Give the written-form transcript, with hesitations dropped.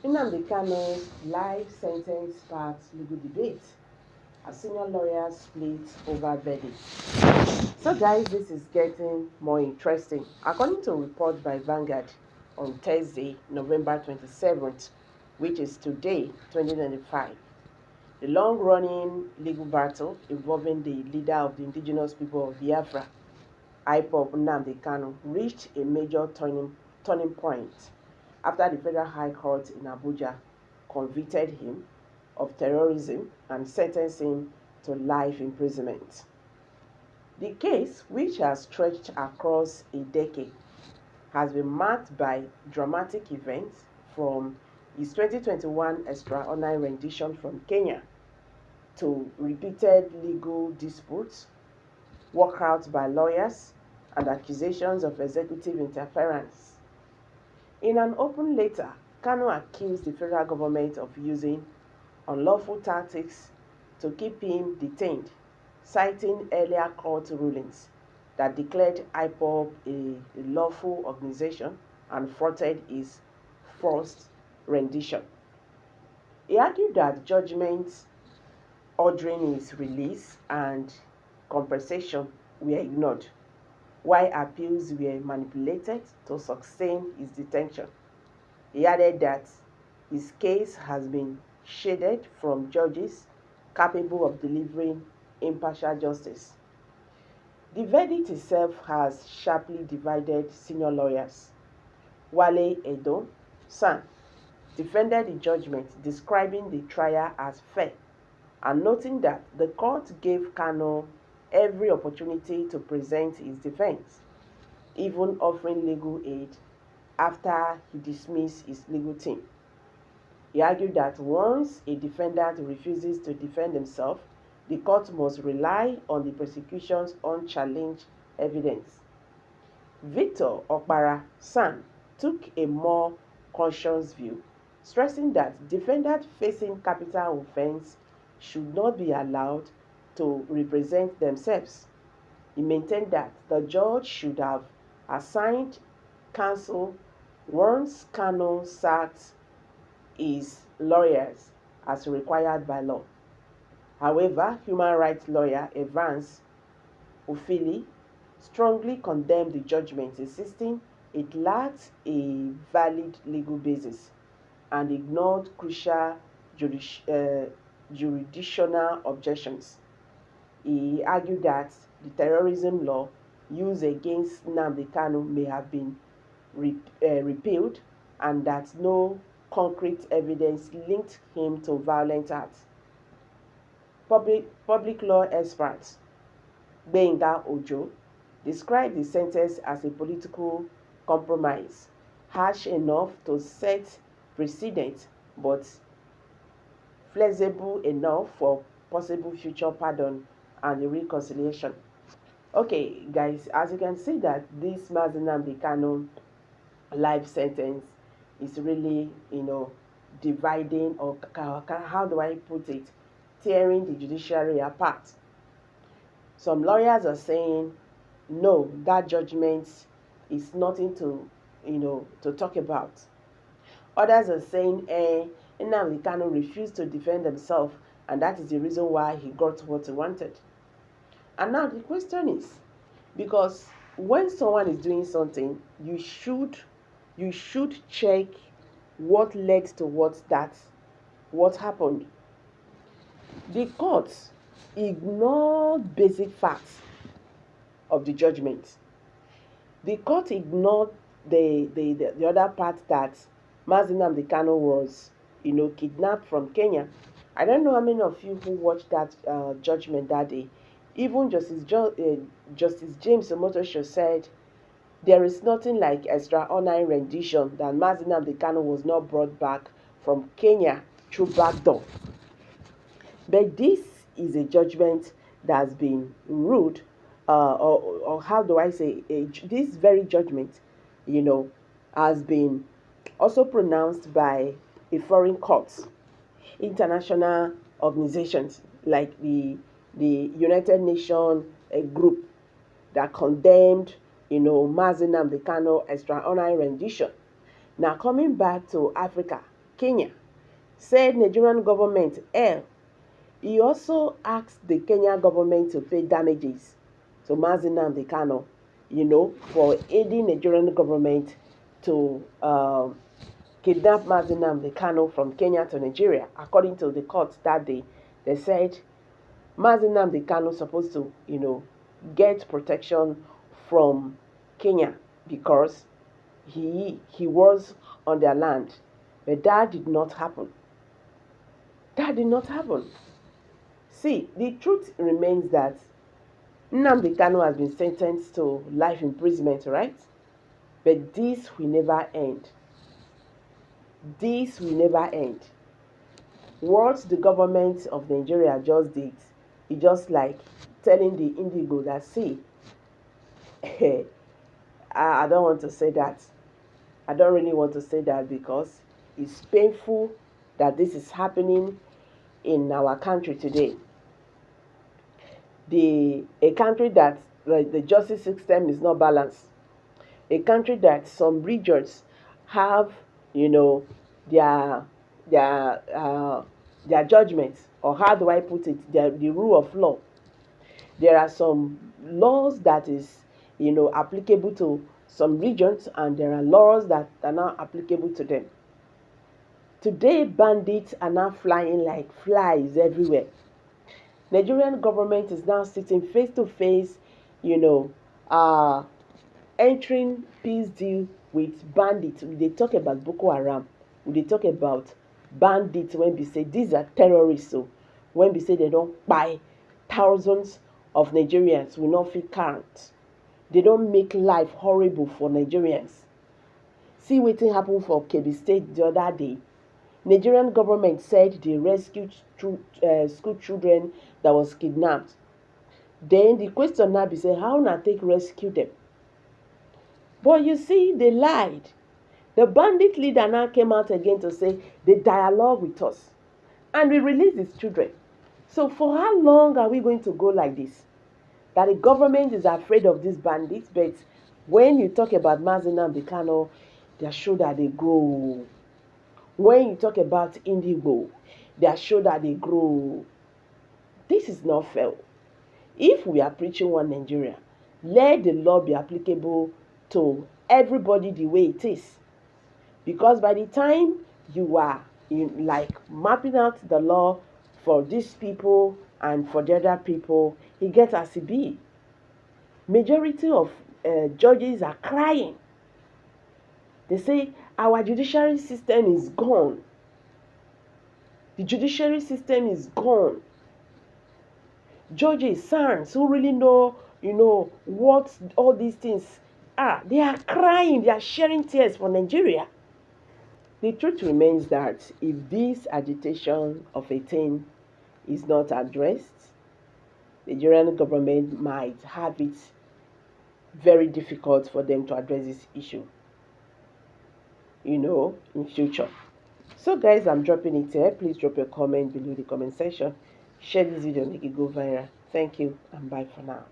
Nnamdi Kanu's life sentence sparked legal debate as senior lawyers split over verdict. So, guys, this is getting more interesting. According to a report by Vanguard on Thursday, November 27th, which is today, 2025, the long running legal battle involving the leader of the indigenous people of Biafra, IPOB Nnamdi Kanu, reached a major turning point after the Federal High Court in Abuja convicted him of terrorism and sentenced him to life imprisonment. The case, which has stretched across a decade, has been marked by dramatic events from his 2021 extraordinary rendition from Kenya to repeated legal disputes, walkouts by lawyers, and accusations of executive interference. In an open letter, Kanu accused the federal government of using unlawful tactics to keep him detained, citing earlier court rulings that declared IPOB a lawful organization and faulted his forced rendition. He argued that judgments ordering his release and compensation were ignored, while appeals were manipulated to sustain his detention. He added that his case has been shaded from judges capable of delivering impartial justice. The verdict itself has sharply divided senior lawyers. Wale Edo San defended the judgment, describing the trial as fair and noting that the court gave Kanu every opportunity to present his defense, even offering legal aid after he dismissed his legal team. He argued that once a defendant refuses to defend himself, the court must rely on the prosecution's unchallenged evidence. Victor Okpara San took a more cautious view, stressing that defendants facing capital offense should not be allowed to represent themselves. He maintained that the judge should have assigned counsel once Kanu sacked his lawyers as required by law. However, human rights lawyer Evans Ofili strongly condemned the judgment, insisting it lacked a valid legal basis and ignored crucial jurisdictional objections. He argued that the terrorism law used against Nnamdi Kanu may have been repealed and that no concrete evidence linked him to violent acts. Public law expert Gbenga Ojo described the sentence as a political compromise, harsh enough to set precedent but flexible enough for possible future pardon and reconciliation. Okay, guys, as you can see that this Mazi Nnamdi Kanu life sentence is really, dividing, or how do I put it, tearing the judiciary apart. Some lawyers are saying, no, that judgment is nothing to talk about. Others are saying, Nnamdi Kanu refused to defend himself, and that is the reason why he got what he wanted. And now the question is, because when someone is doing something, you should check what led to what happened. The court ignored basic facts of the judgment. The court ignored the other part that Mazi Nnamdi Kanu was, kidnapped from Kenya. I don't know how many of you who watched that judgment that day. Even Justice James Omotosho said there is nothing like extraordinary rendition that Mazi Nnamdi Kanu was not brought back from Kenya through back door. But this is a judgment that has been ruled, or how do I say, this very judgment, has been also pronounced by a foreign court, international organizations like the United Nations group that condemned, Mazi Nnamdi Kanu extraordinary rendition. Now coming back to Africa, Kenya, said Nigerian government he also asked the Kenyan government to pay damages to Nnamdi Kanu, for aiding Nigerian government to kidnap Nnamdi Kanu from Kenya to Nigeria. According to the court that day, they said Nnamdi Kanu supposed to, get protection from Kenya because he was on their land. But that did not happen. That did not happen. See, the truth remains that Nnamdi Kanu has been sentenced to life imprisonment, right? But this will never end. This will never end. What the government of Nigeria just did, it just like telling the Indigo that, see, I don't want to say that. I don't really want to say that because it's painful that this is happening in our country today. A country that the justice system is not balanced, a country that some regions have, their their their judgments, or how do I put it, the rule of law. There are some laws that is, applicable to some regions, and there are laws that are not applicable to them. Today, bandits are now flying like flies everywhere. Nigerian government is now sitting face to face, you know, uh, entering peace deal with bandits. They talk about Boko Haram. They talk about bandits when we say these are terrorists. So when we say they don't buy thousands of Nigerians will not feel count. They don't make life horrible for Nigerians. See wetin happen for Kebbi State the other day. Nigerian government said they rescued school children that was kidnapped. Then the question now be say how na take rescue them? But you see, they lied. The bandit leader now came out again to say they dialogue with us and we release these children. So for how long are we going to go like this? That the government is afraid of these bandits, but when you talk about Nnamdi Kanu, their shoulder they grow. When you talk about Indigo, their shoulder they grow. This is not fair. If we are preaching one Nigeria, let the law be applicable to everybody the way it is. Because by the time you are mapping out the law for these people and for the other people, it gets as it be. Majority of judges are crying. They say our judiciary system is gone. The judiciary system is gone. Judges, sons who really know, what all these things are, they are crying, they are shedding tears for Nigeria. The truth remains that if this agitation of a thing is not addressed, the Nigerian government might have it very difficult for them to address this issue, in future. So guys, I'm dropping it here. Please drop your comment below the comment section. Share this video, make it go viral. Thank you and bye for now.